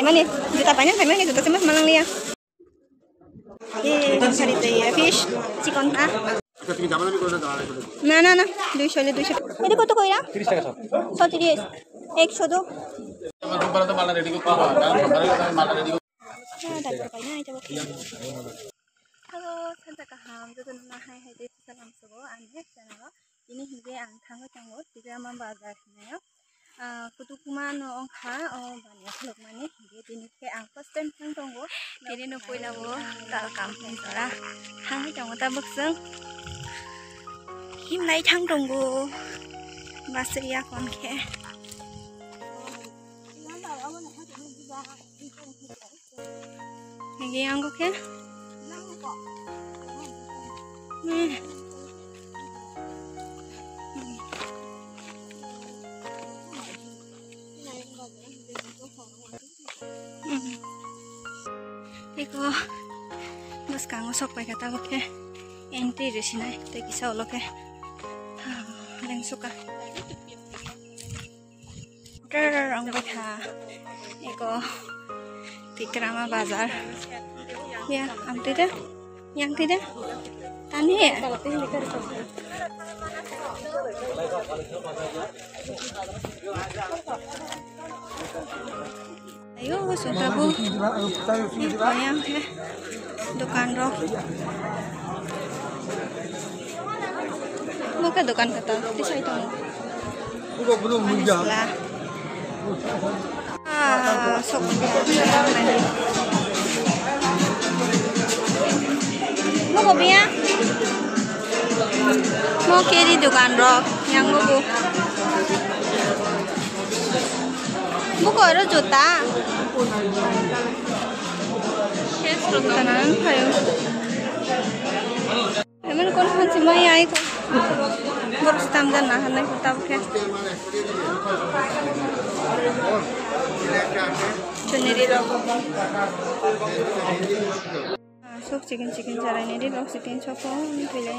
Mani, juta banyak Mani juta sih mas malang liya. Cari tuh fish, chicken ah. না না না 200 হলে 200 এটা কত কইরা 30 টাকা সব 130 100 তো আমার সোমবার তো মাল রেডি করতে হবে কারণ সোমবারে মাল রেডি করতে তারপর কই না এটা বলি hello Santa kaham jodo na hai hai de salam sobo ane channel ini hige ang thango tango tigama bazar hinayo kutukuma no ongkha o bani khlok mane hige dinike ang first time thang tongo tiri no koilabo tal kam hai sara hang tango ta buksang him lai thang tongo basriya kon khe hige ang ko khe Iko bas kango sok pai kata boke entry resinai te kisa oloke leng suka ang baka iko Tikrama bazar ya am tidak yang tidak tani ya ayo sudah bu yang ke dukan roh mau ke dukan kata bisa itu belum sok mau kopinya mau kiri dukan roh yang bu buku ada juta kanan kayu emang kon hansi mai ai ko baru stam dan nah hanai kita buke chuniri ro sok chicken cara ini di lok chicken chopo pile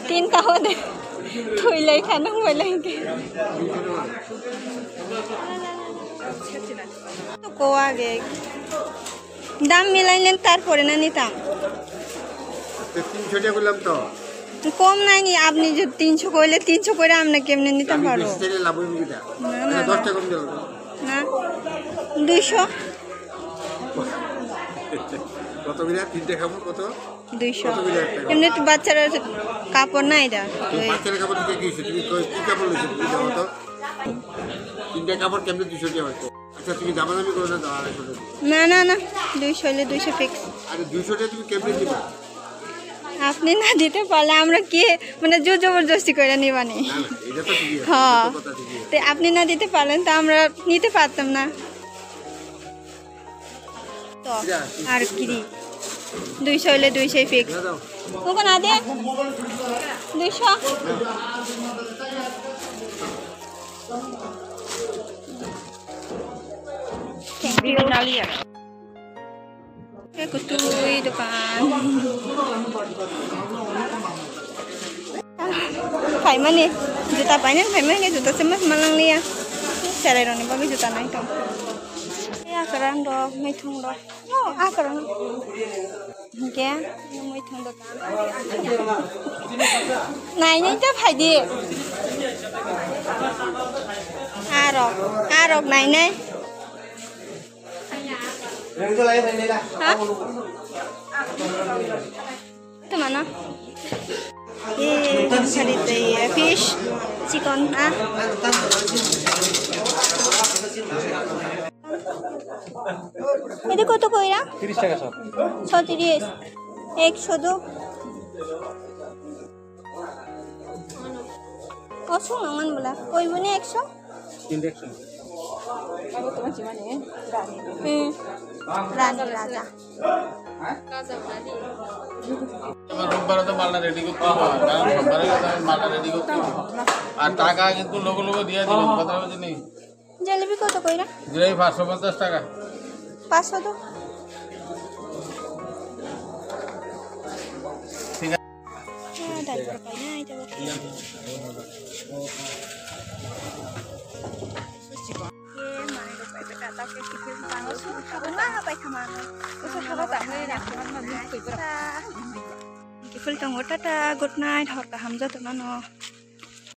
तीन का हो दे थोइले खाना होइले तो को आगे दाम मिलाइलेन তারপরে না নিতাম 300 টাকা বললাম তো কম নাই আপনি যে 300 কইলে 300 কইরা আমনে কেমনে নিতাম পারো লাভ হইবে কিটা না 10 টাকা কম দিও না 200 কত বিরা 3 টাকা কত 200 এমনি তো বাচ্চারা কাপড় নাই এটা বাচ্চারা কাপড় দিতে গিয়েছে তুমি কি কাপড় লইছো তুমি দাও তো 3 টাকা কাপড় কেমনে 200 টাকা হচ্ছে আচ্ছা তুমি দামাদামি করো না দাও 250 না না না 200 হলে 200 ফিক্স আরে 200 টাকা তুমি কেমনে দিবা আপনি না দিতে পারলে আমরা কি মানে জোর জবরদস্তি করে নিবানি না না এটা তো ঠিক আছে হ্যাঁ তো আপনি না দিতে পারলেন তো আমরা নিতে পারতাম না তো আর কি 200 হলে 200 ফিক্স কোন না দে 200 থ্যাংক ইউ নালিয়া kutuy dukan phải mani juta banyak phải juta sih mas malang liya cara ini bagi juta naik tom ya keran do mai thong do oh keran ke mai thong do này nhá chắc phải đi rok này này hả? Itu mana? Cari tuh fish, chicken ah. Itu kota koira? 30 টাকা সব 130 100 do. Kosong naman bola. Koi bune 100? 300 Aku teman cuman ya, Rani Raja. আমার সোমবারে তো মালটা ready করতে হবে কারণ সোমবারে মালটা রেডি করতে হবে আর টাকা কিন্তু লোক দিয়ে দিবেন কথা বুঝি নেই জিলাপি কত কইরা জিলাপি 550 টাকা 500 তো ঠিক Dahil ko pa na ito. Full tang tata good night hor ka hamza to no